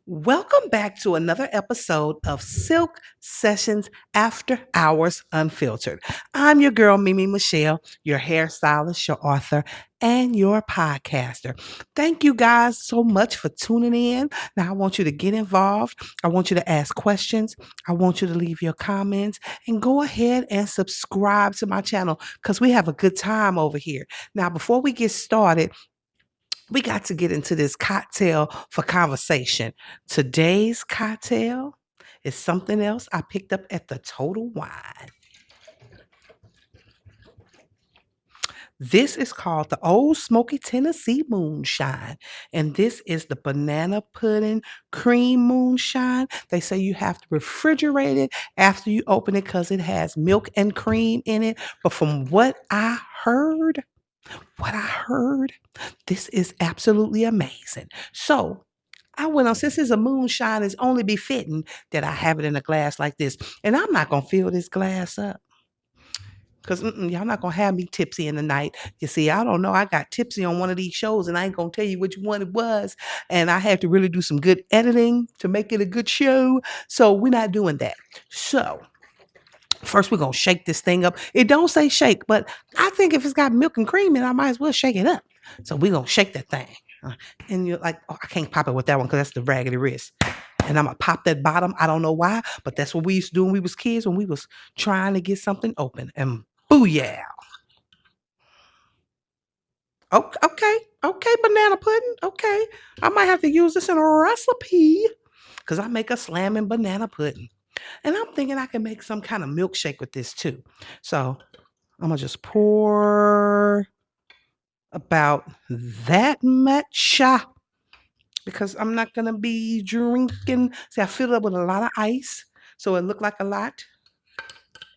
Welcome back to another episode of Silk Sessions After Hours Unfiltered. I'm your girl, Mimi Michelle, your hairstylist, your author, and your podcaster. Thank you guys so much for tuning in. Now, I want you to get involved. I want you to ask questions. I want you to leave your comments and go ahead and subscribe to my channel because we have a good time over here. Now, before we get started, we got to get into this cocktail for conversation. Today's cocktail is something else I picked up at the Total Wine. This is called the Old Smoky Tennessee Moonshine. And this is the banana pudding cream moonshine. They say you have to refrigerate it after you open it because it has milk and cream in it. But from what I heard, this is absolutely amazing. So I went on, since it's a moonshine, it's only befitting that I have it in a glass like this. And I'm not going to fill this glass up because y'all not going to have me tipsy in the night. You see, I don't know. I got tipsy on one of these shows and I ain't going to tell you which one it was. And I had to really do some good editing to make it a good show. So we're not doing that. So first, we're going to shake this thing up. It don't say shake, but I think if it's got milk and cream in it, I might as well shake it up. So we're going to shake that thing. And you're like, oh, I can't pop it with that one because that's the raggedy wrist. And I'm going to pop that bottom. I don't know why, but that's what we used to do when we was kids, when we was trying to get something open. And booyah. Okay. Okay, banana pudding. Okay. I might have to use this in a recipe because I make a slamming banana pudding. And I'm thinking I can make some kind of milkshake with this too. So I'm going to just pour about that much because I'm not going to be drinking. See, I filled it up with a lot of ice, so it looked like a lot.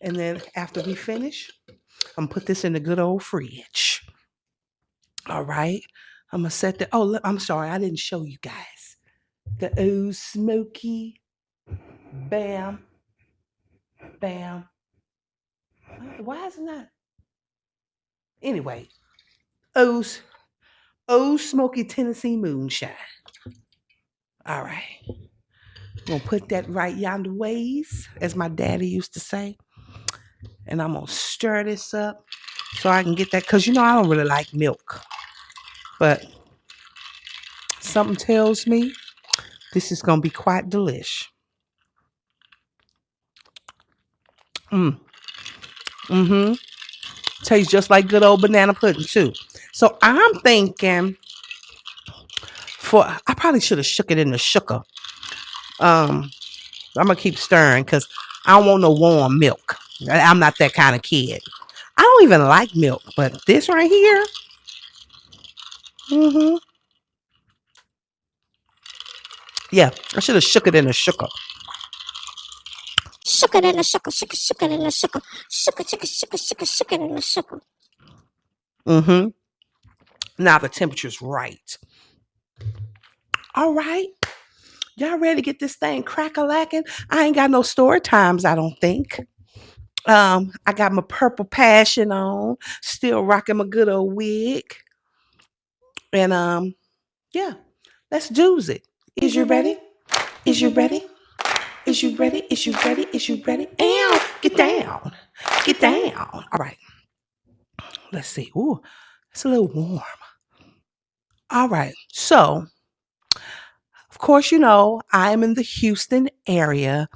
And then after we finish, I'm going to put this in the good old fridge. All right. I'm going to set the, oh, I'm sorry. I didn't show you guys. The old smoky, bam, bam. Why isn't that? Anyway, old smoky Tennessee moonshine. All right. I'm going to put that right yonder ways, as my daddy used to say. And I'm going to stir this up so I can get that. Because, I don't really like milk. But something tells me this is going to be quite delish. Mm-hmm. Tastes just like good old banana pudding, too. So I'm thinking I probably should have shook it in the shooker. I'm going to keep stirring because I don't want no warm milk. I'm not that kind of kid. I don't even like milk, but this right here, yeah, I should have shook it in the shooker. Shook it in the sugar, shook it in the sugar, shook it in the sugar. Now the temperature's right. All right. Y'all ready to get this thing crack-a-lacking? I ain't got no story times, I don't think. I got my purple passion on, still rocking my good old wig. And yeah, let's do it. Is you ready? Is you ready? Is you ready? Is you ready? Is you ready? Ow! Get down. Get down. All right. Let's see. Ooh, it's a little warm. All right. So, of course, I'm in the Houston area,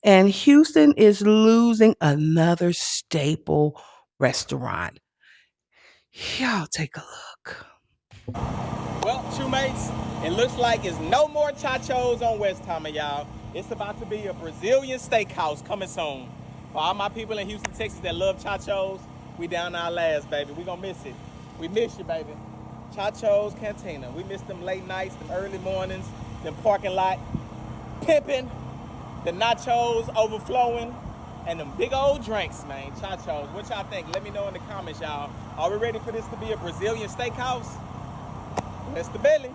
and Houston is losing another staple restaurant. Y'all take a look. Well, true mates, it looks like it's no more chachos on West Hammer, y'all. It's about to be a Brazilian steakhouse coming soon. For all my people in Houston, Texas that love chachos, we down our last, baby. We gonna miss it. We miss you, baby. Chachos Cantina. We miss them late nights, them early mornings, them parking lot pimping, the nachos overflowing, and them big old drinks, man. Chachos. What y'all think? Let me know in the comments, y'all. Are we ready for this to be a Brazilian steakhouse? Mr. Billy.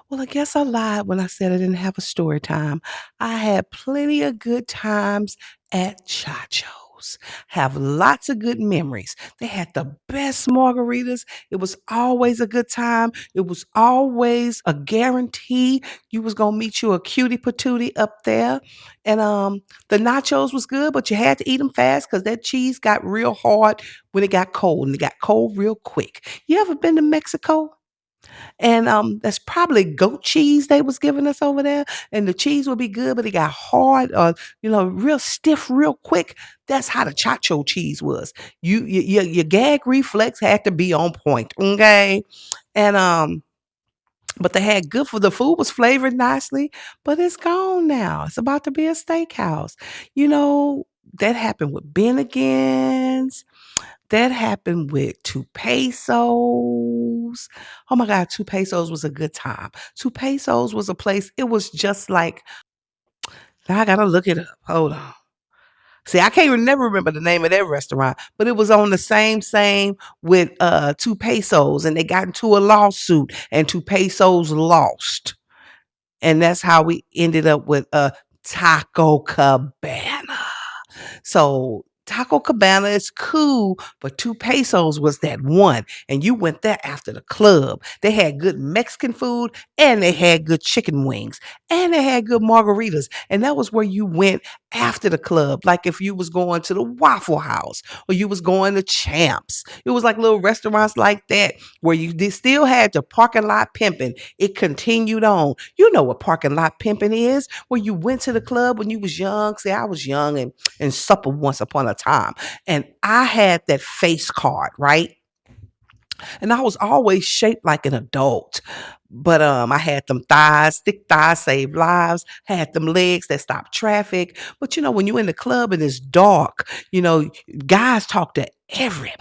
Well, I guess I lied when I said I didn't have a story time. I had plenty of good times at Chacho's. Chacho's. Have lots of good memories. They had the best margaritas. It was always a good time. It was always a guarantee you was gonna meet you a cutie patootie up there. And the nachos was good, but you had to eat them fast because that cheese got real hard when it got cold, and it got cold real quick. You ever been to Mexico? And that's probably goat cheese they was giving us over there. And the cheese would be good, but it got hard or real stiff real quick. That's how the chacho cheese was. Your gag reflex had to be on point. Okay. And but they had good for the food was flavored nicely, but it's gone now. It's about to be a steakhouse. You know, that happened with Bennigan's. That happened with Two Pesos. Oh my God, Two Pesos was a good time. Two Pesos was a place, it was just like, now I gotta look it up. Hold on. See, I can't never remember the name of that restaurant, but it was on the same with Two Pesos, and they got into a lawsuit, and Two Pesos lost. And that's how we ended up with Taco Cabana. So Taco Cabana is cool, but Two Pesos was that one. And you went there after the club. They had good Mexican food and they had good chicken wings and they had good margaritas. And that was where you went after the club. Like if you was going to the Waffle House or you was going to Champs. It was like little restaurants like that where they still had the parking lot pimping. It continued on. You know what parking lot pimping is, where you went to the club when you was young. See, I was young and supper once upon a time. And I had that face card, right? And I was always shaped like an adult. But I had them thighs, thick thighs save lives, had them legs that stop traffic. But when you're in the club and it's dark, guys talk to everybody.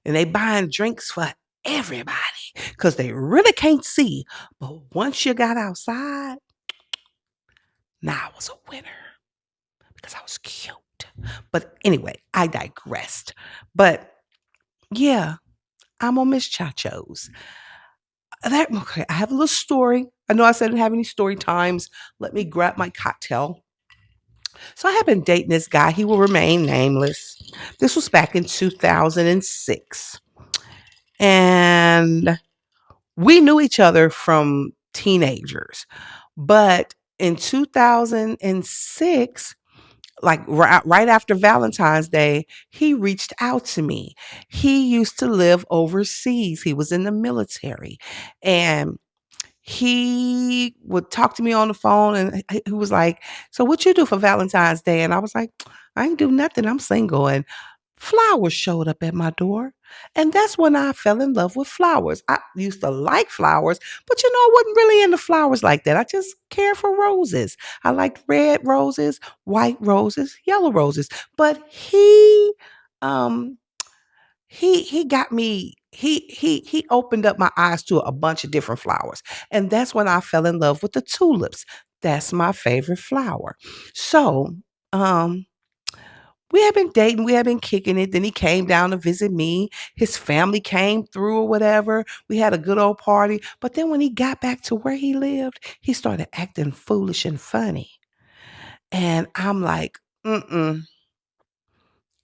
And they buying drinks for everybody because they really can't see. But once you got outside, now I was a winner because I was cute. But anyway, I digressed. But yeah, I'm on Miss Chacho's. Okay, I have a little story. I know I said I didn't have any story times. Let me grab my cocktail. So I have been dating this guy. He will remain nameless. This was back in 2006. And we knew each other from teenagers. But in 2006, like right after Valentine's Day, he reached out to me. He used to live overseas. He was in the military. And he would talk to me on the phone and he was like, "So what you do for Valentine's Day?" And I was like, "I ain't do nothing. I'm single." And flowers showed up at my door. And that's when I fell in love with flowers. I used to like flowers, but I wasn't really into flowers like that. I just care for roses. I liked red roses, white roses, yellow roses. But um he got me he opened up my eyes to a bunch of different flowers. And that's when I fell in love with the tulips. That's my favorite flower. So, we had been dating, we had been kicking it. Then he came down to visit me. His family came through or whatever. We had a good old party. But then when he got back to where he lived, he started acting foolish and funny. And I'm like, mm-mm,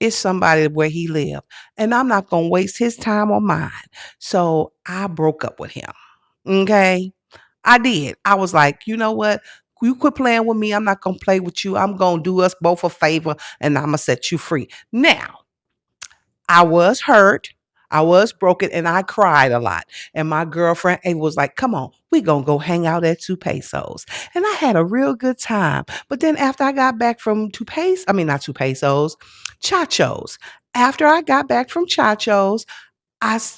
it's somebody where he lived. And I'm not going to waste his time or mine. So I broke up with him. Okay. I did. I was like, you know what? You quit playing with me. I'm not going to play with you. I'm going to do us both a favor and I'm going to set you free. Now, I was hurt. I was broken and I cried a lot. And my girlfriend was like, come on, we going to go hang out at Two Pesos. And I had a real good time. But then after I got back from not Two Pesos, Chacho's. After I got back from Chacho's,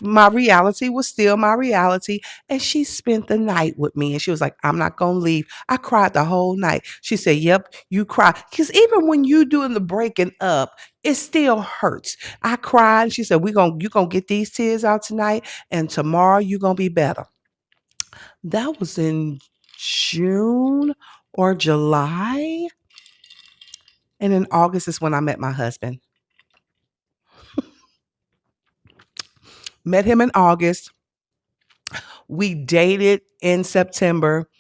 my reality was still my reality. And she spent the night with me. And she was like, I'm not going to leave. I cried the whole night. She said, yep, you cry. Because even when you doing the breaking up, it still hurts. I cried. She said, you're going to get these tears out tonight. And tomorrow you're going to be better. That was in June or July. And in August is when I met my husband. Met him in August. We dated in September.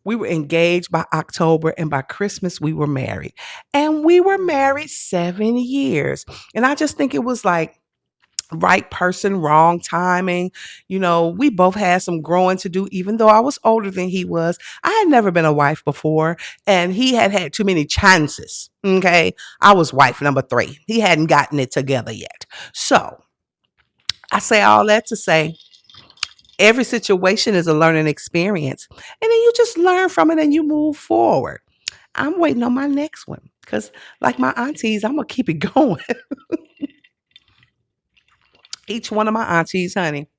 We were engaged by October, and by Christmas, we were married. And we were married 7 years. And I just think it was like, right person, wrong timing. We both had some growing to do, even though I was older than he was. I had never been a wife before, and he had had too many chances. Okay. I was wife number three. He hadn't gotten it together yet. So I say all that to say, every situation is a learning experience. And then you just learn from it and you move forward. I'm waiting on my next one because, like my aunties, I'm going to keep it going. Each one of my aunties, honey,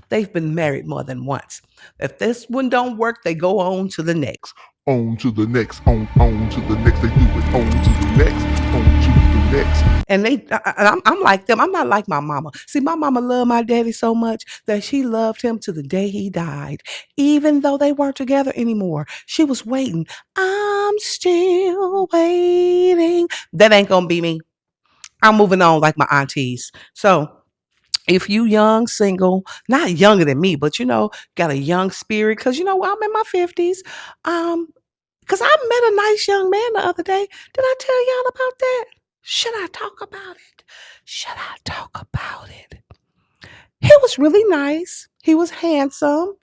they've been married more than once. If this one don't work, they go on to the next. On to the next, on to the next, they do it, on to the next, on to the next. And I'm like them. I'm not like my mama. See, my mama loved my daddy so much that she loved him to the day he died, even though they weren't together anymore. She was waiting. I'm still waiting. That ain't gonna be me. I'm moving on like my aunties. So if you young, single, not younger than me, but got a young spirit, because I'm in my 50s. Because I met a nice young man the other day. Did I tell y'all about that? Should I talk about it? Should I talk about it? He was really nice. He was handsome.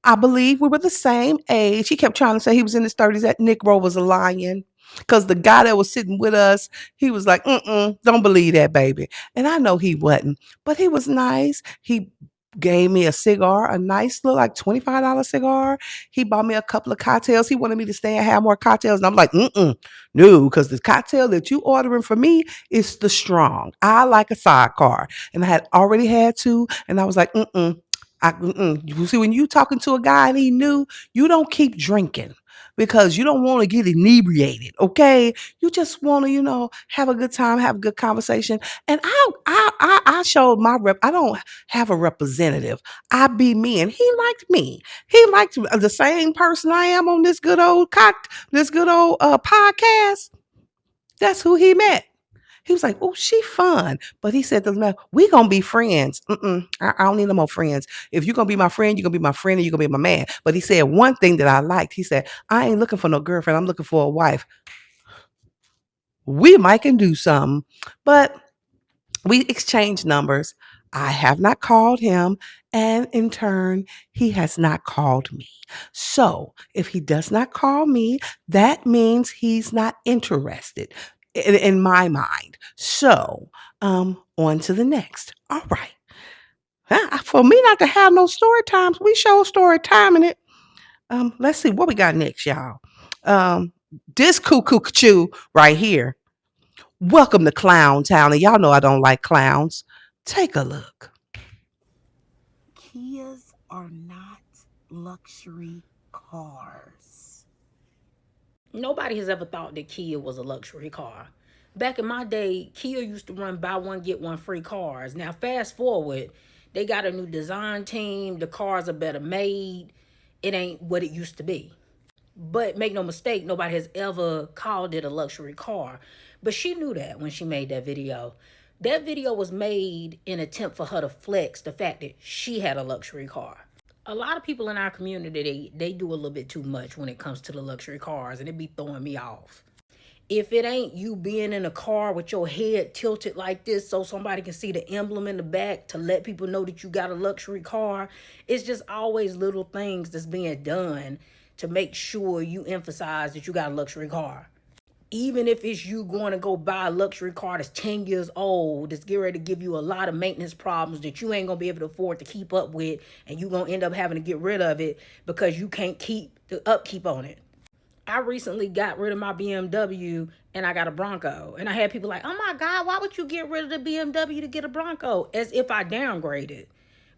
I believe we were the same age. He kept trying to say he was in his 30s. That Negro was a lying. Because the guy that was sitting with us, he was like, don't believe that, baby. And I know he wasn't, but he was nice. He gave me a cigar, a nice little like $25 cigar. He bought me a couple of cocktails. He wanted me to stay and have more cocktails. And I'm like, no, because the cocktail that you ordering for me is the strong. I like a sidecar. And I had already had two. And I was like, You see, when you talking to a guy and he knew, you don't keep drinking because you don't want to get inebriated. Okay. You just want to, have a good time, have a good conversation. And I showed my rep. I don't have a representative. I be me, and he liked me. He liked the same person I am on this good old podcast. That's who he met. He was like, "Oh, she fun," but he said, "Doesn't matter. We gonna be friends. I don't need no more friends. If you're gonna be my friend, you're gonna be my friend, and you're gonna be my man." But he said one thing that I liked. He said, "I ain't looking for no girlfriend. I'm looking for a wife. We might can do something." But we exchanged numbers. I have not called him, and in turn, he has not called me. So if he does not call me, that means he's not interested in my mind. So, on to the next. All right. For me not to have no story times, we show story time in it. Let's see what we got next, y'all. This cuckoo chew right here. Welcome to Clown Town. And y'all know I don't like clowns. Take a look. Kias are not luxury cars. Nobody has ever thought that Kia was a luxury car. Back in my day, Kia used to run buy one, get one free cars. Now, fast forward, they got a new design team. The cars are better made. It ain't what it used to be. But make no mistake, nobody has ever called it a luxury car. But she knew that when she made that video. That video was made in an attempt for her to flex the fact that she had a luxury car. A lot of people in our community, they do a little bit too much when it comes to the luxury cars, and it be throwing me off. If it ain't you being in a car with your head tilted like this so somebody can see the emblem in the back to let people know that you got a luxury car, it's just always little things that's being done to make sure you emphasize that you got a luxury car. Even if it's you going to go buy a luxury car that's 10 years old, that's getting ready to give you a lot of maintenance problems that you ain't going to be able to afford to keep up with, and you're going to end up having to get rid of it because you can't keep the upkeep on it. I recently got rid of my BMW and I got a Bronco. And I had people like, oh my God, why would you get rid of the BMW to get a Bronco? As if I downgraded.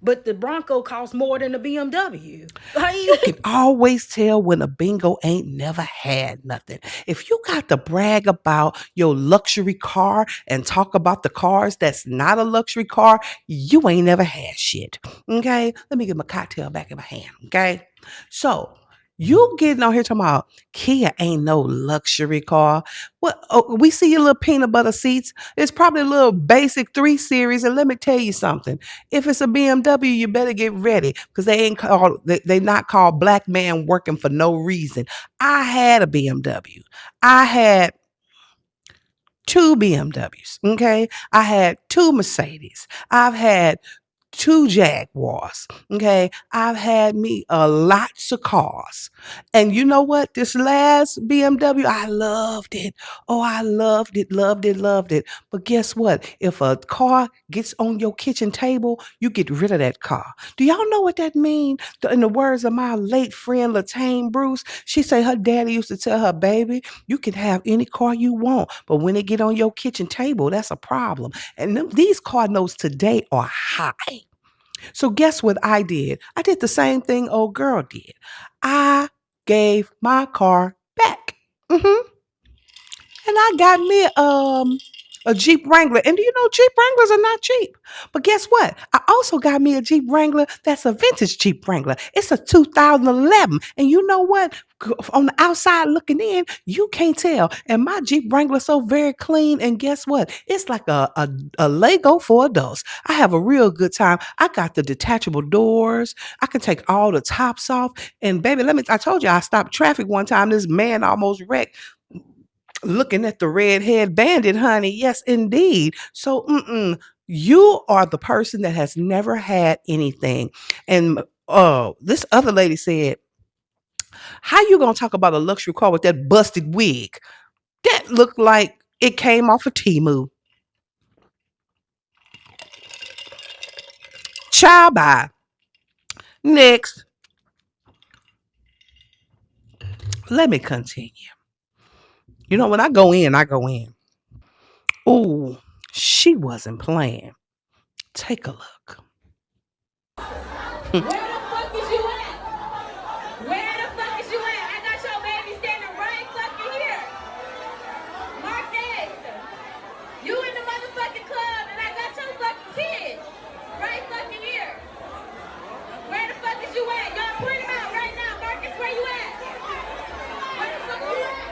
But the Bronco costs more than the BMW. You can always tell when a bingo ain't never had nothing. If you got to brag about your luxury car and talk about the cars that's not a luxury car, you ain't never had shit. Okay? Let me get my cocktail back in my hand. Okay? So, You getting on here talking about Kia ain't no luxury car. What? Oh, we see your little peanut butter seats. It's probably a little basic 3 Series. And let me tell you something. If it's a BMW, you better get ready because they not called black man working for no reason. I had a BMW. I had 2 BMWs. Okay. I had 2 Mercedes. I've had 2 Jaguars. Okay. I've had me lots of cars. And you know what? This last BMW, I loved it. Oh, I loved it, loved it, loved it. But guess what? If a car gets on your kitchen table, you get rid of that car. Do y'all know what that means? In the words of my late friend Latane Bruce, she say her daddy used to tell her, baby, you can have any car you want, but when it get on your kitchen table, that's a problem. And these car notes today are high. So guess what I did? I did the same thing old girl did. I gave my car back. And I got me a Jeep Wrangler. And do you know Jeep Wranglers are not cheap? But guess what? I also got me a Jeep Wrangler that's a vintage Jeep Wrangler. It's a 2011. And you know what? On the outside looking in, you can't tell. And my Jeep Wrangler so very clean. And guess what? It's like a Lego for adults. I have a real good time. I got the detachable doors. I can take all the tops off. And baby, I told you I stopped traffic one time. This man almost wrecked looking at the redhead bandit, honey. Yes, indeed. So, you are the person that has never had anything. And this other lady said, how you gonna talk about a luxury car with that busted wig? That looked like it came off of Timu. Child bye. Next, let me continue. You know, when I go in, I go in. Oh, she wasn't playing. Take a look. Where the fuck is you at? Where the fuck is you at? I got your baby standing right fucking here. Marquez, you in the motherfucking club and I got your fucking kid right fucking here. Where the fuck is you at? Y'all point him out right now. Marcus, where you at? Where the fuck you at?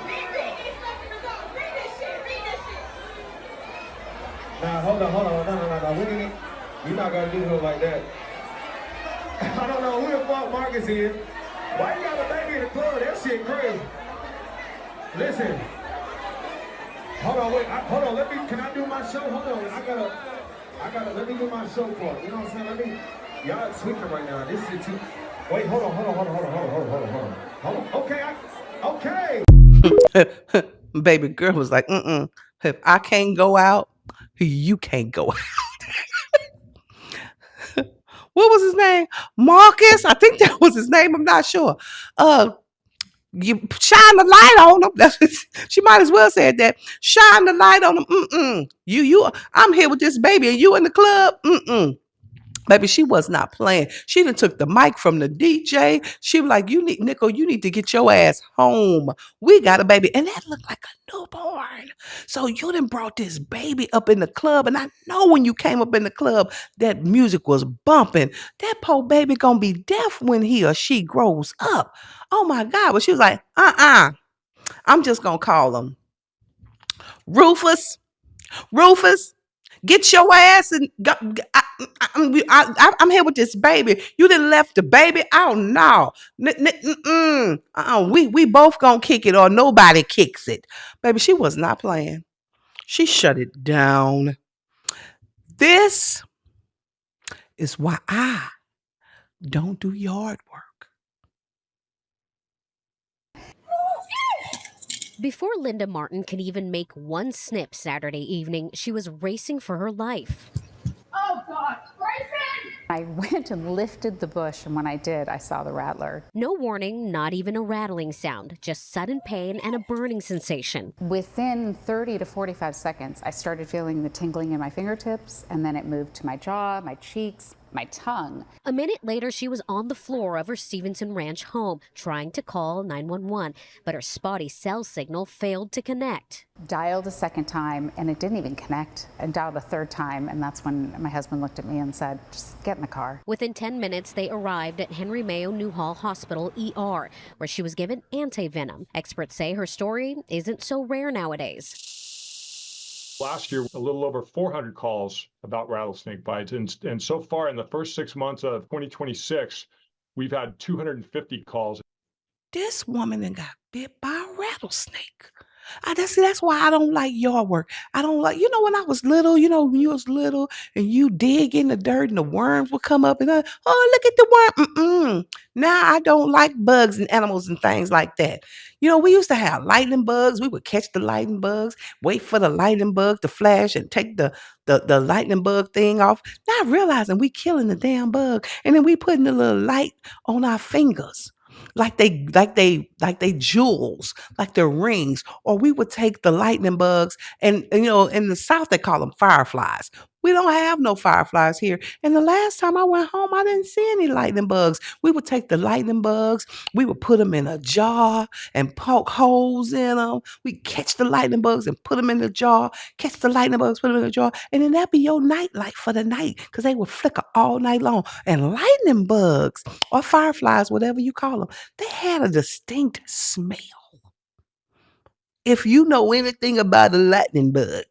Read these fucking results. Read this shit. Read this shit. Nah, hold on. No. You're not gonna do it like that. I don't know who the fuck Marcus is. Why you got a baby in the club? That shit crazy. Listen. Hold on, can I do my show? Hold on, let me do my show part. You know what I'm saying? Y'all tweaking right now. This shit too. Wait, hold on. Okay. Baby girl was like, if I can't go out, you can't go out. What was his name? Marcus? I think that was his name. I'm not sure. You shine the light on them. That's what, she might as well said that. Shine the light on them. I'm here with this baby and you in the club. Baby, she was not playing. She done took the mic from the DJ. She was like, you need to get your ass home. We got a baby. And that looked like a newborn. So you done brought this baby up in the club. And I know when you came up in the club, that music was bumping. That poor baby gonna be deaf when he or she grows up. Oh my God. But she was like, I'm just gonna call him Rufus. Get your ass and go. I'm here with this baby. You done left the baby. Oh no. We both gonna kick it or nobody kicks it. Baby, she was not playing. She shut it down. This is why I don't do yard work. Before Linda Martin could even make one snip Saturday evening, she was racing for her life. Oh God, Grayson! I went and lifted the bush, and when I did, I saw the rattler. No warning, not even a rattling sound, just sudden pain and a burning sensation. Within 30 to 45 seconds, I started feeling the tingling in my fingertips, and then it moved to my jaw, my cheeks, my tongue. A minute later, she was on the floor of her Stevenson Ranch home trying to call 911, but her spotty cell signal failed to connect. Dialed a second time and it didn't even connect, and dialed a third time, and that's when my husband looked at me and said, just get in the car. Within 10 minutes, they arrived at Henry Mayo Newhall Hospital ER, where she was given anti-venom. Experts say her story isn't so rare nowadays. Last year, a little over 400 calls about rattlesnake bites. And so far in the first 6 months of 2026, we've had 250 calls. This woman done got bit by a rattlesnake. That's why I don't like yard work. I don't like, when I was little, when you was little and you dig in the dirt and the worms would come up and, oh, look at the worm. Now I don't like bugs and animals and things like that. We used to have lightning bugs. We would catch the lightning bugs, wait for the lightning bug to flash and take the lightning bug thing off. Not realizing we killing the damn bug. And then we putting the little light on our fingers. Like they jewels, like they're rings. Or we would take the lightning bugs and in the South they call them fireflies. We don't have no fireflies here. And the last time I went home, I didn't see any lightning bugs. We would take the lightning bugs, we would put them in a jar and poke holes in them. We catch the lightning bugs and put them in the jar, catch the lightning bugs, put them in the jar, and then that'd be your night light for the night because they would flicker all night long. And lightning bugs or fireflies, whatever you call them, they had a distinct smell. If you know anything about a lightning bug,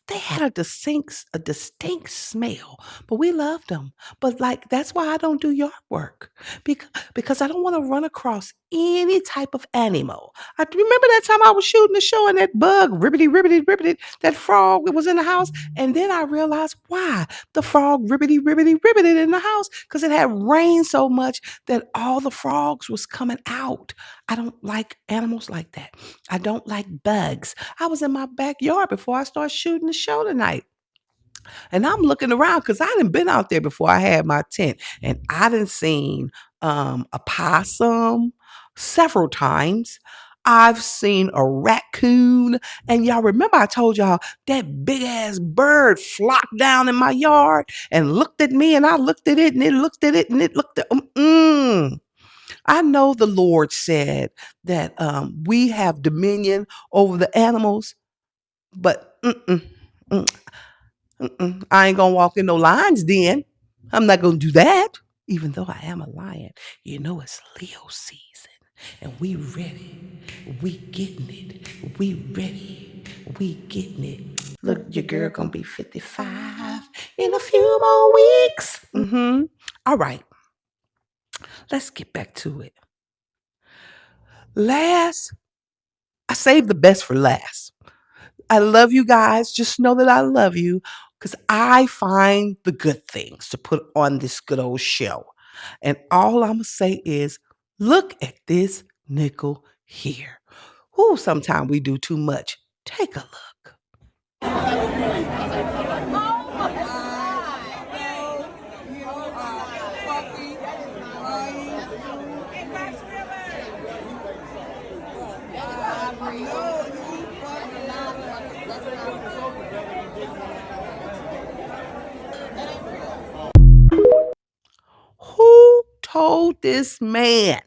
they had a distinct smell, but we loved them. But that's why I don't do yard work because I don't want to run across any type of animal. I remember that time I was shooting the show and that bug ribbity, that frog was in the house, and then I realized why the frog ribbity in the house because it had rained so much that all the frogs was coming out. I don't like animals like that. I don't like bugs. I was in my backyard before I started shooting the show tonight. And I'm looking around because I done been out there before I had my tent. And I done seen a possum several times. I've seen a raccoon. And y'all remember I told y'all that big ass bird flopped down in my yard and looked at me and I looked at it and it looked at it and it looked at I know the Lord said that we have dominion over the animals, but I ain't gonna walk in no lion's den. I'm not gonna do that, even though I am a lion. It's Leo season, and we ready. We getting it. We ready. We getting it. Look, your girl gonna be 55 in a few more weeks. All right, let's get back to it. I saved the best for last. I love you guys. Just know that I love you because I find the good things to put on this good old show. And all I'm going to say is look at this nickel here. Ooh, sometimes we do too much. Take a look. Who told this man?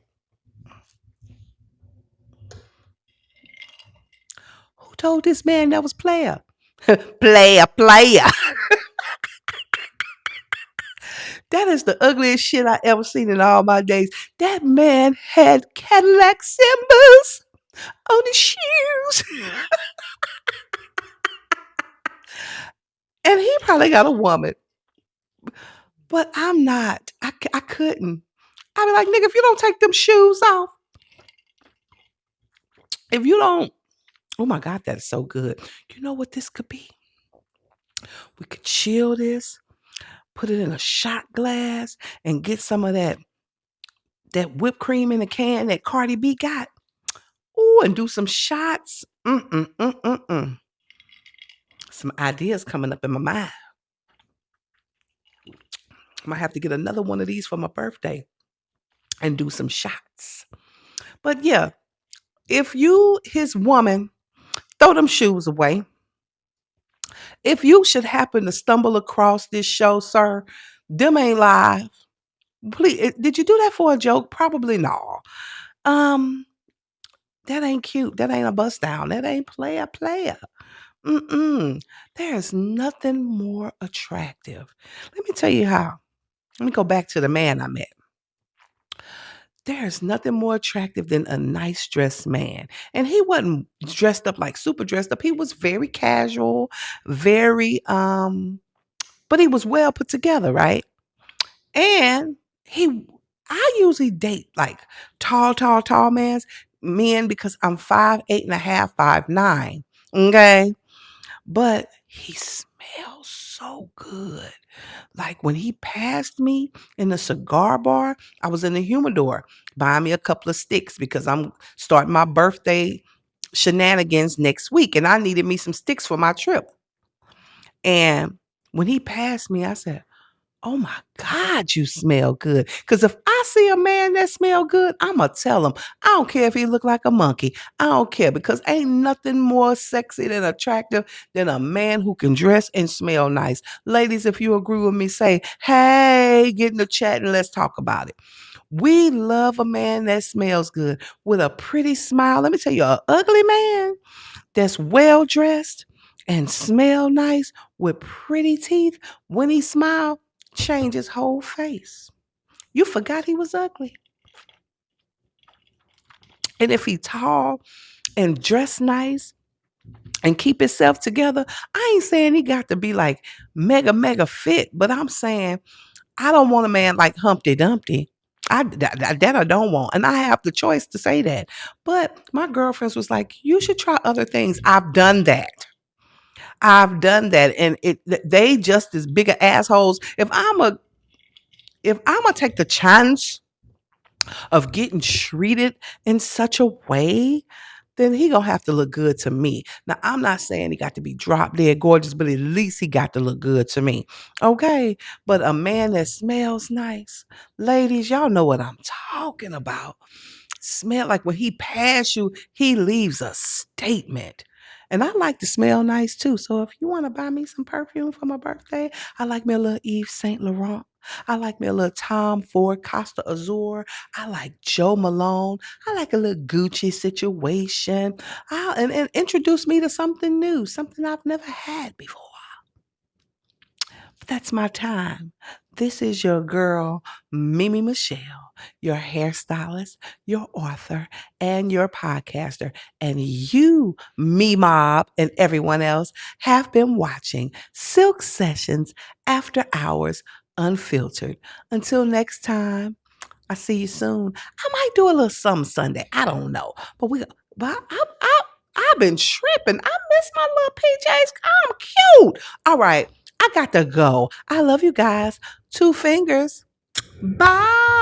Who told this man that was player? player. That is the ugliest shit I ever seen in all my days. That man had Cadillac symbols on his shoes. And he probably got a woman. But I'm not. I couldn't. I'd be like, nigga, if you don't take them shoes off, if you don't, oh my God, that is so good. You know what this could be? We could chill this, put it in a shot glass, and get some of that whipped cream in the can that Cardi B got. Ooh, and do some shots. Some ideas coming up in my mind. I might have to get another one of these for my birthday and do some shots. But yeah, if you, his woman, throw them shoes away. If you should happen to stumble across this show, sir, Them ain't live. Please, did you do that for a joke? Probably no. Um, that ain't cute. That ain't a bust down. That ain't player. Mm-mm. There's nothing more attractive. Let me tell you how. Let me go back to the man I met. There's nothing more attractive than a nice dressed man. And he wasn't dressed up like super dressed up. He was very casual, very but he was well put together, right? And he I usually date like tall men because I'm 5'8" and a half, 5'9". Okay. But he smells so good. Like when he passed me in the cigar bar, I was in the humidor buying me a couple of sticks because I'm starting my birthday shenanigans next week and I needed me some sticks for my trip. And when he passed me, I said, "Oh my God, you smell good." Because if I see a man that smell good, I'ma tell him. I don't care if he look like a monkey. I don't care because ain't nothing more sexy than attractive than a man who can dress and smell nice. Ladies, if you agree with me, say, hey, get in the chat and let's talk about it. We love a man that smells good with a pretty smile. Let me tell you, an ugly man that's well dressed and smell nice with pretty teeth, when he smile, change his whole face. You forgot he was ugly. And if he tall and dressed nice and keep himself together, I ain't saying he got to be like mega fit, but I'm saying I don't want a man like Humpty Dumpty. That I don't want. And I have the choice to say that. But my girlfriends was like, you should try other things. I've done that. And they just as big a assholes. If I'm a take the chance of getting treated in such a way, then he gonna have to look good to me. Now, I'm not saying he got to be drop dead gorgeous, but at least he got to look good to me. Okay. But a man that smells nice, ladies, y'all know what I'm talking about. Smell like when he pass you, he leaves a statement. And I like to smell nice too. So if you want to buy me some perfume for my birthday, I like me a little Yves Saint Laurent. I like me a little Tom Ford Costa Azur. I like Joe Malone. I like a little Gucci situation. And introduce me to something new, something I've never had before. That's my time. This is your girl, Mimi Michelle, your hairstylist, your author, and your podcaster. And you, me mob, and everyone else have been watching Silk Sessions After Hours Unfiltered. Until next time, I see you soon. I might do a little something Sunday. I don't know. I've been tripping. I miss my little PJs. I'm cute. All right. I got to go. I love you guys. 2 fingers. Bye.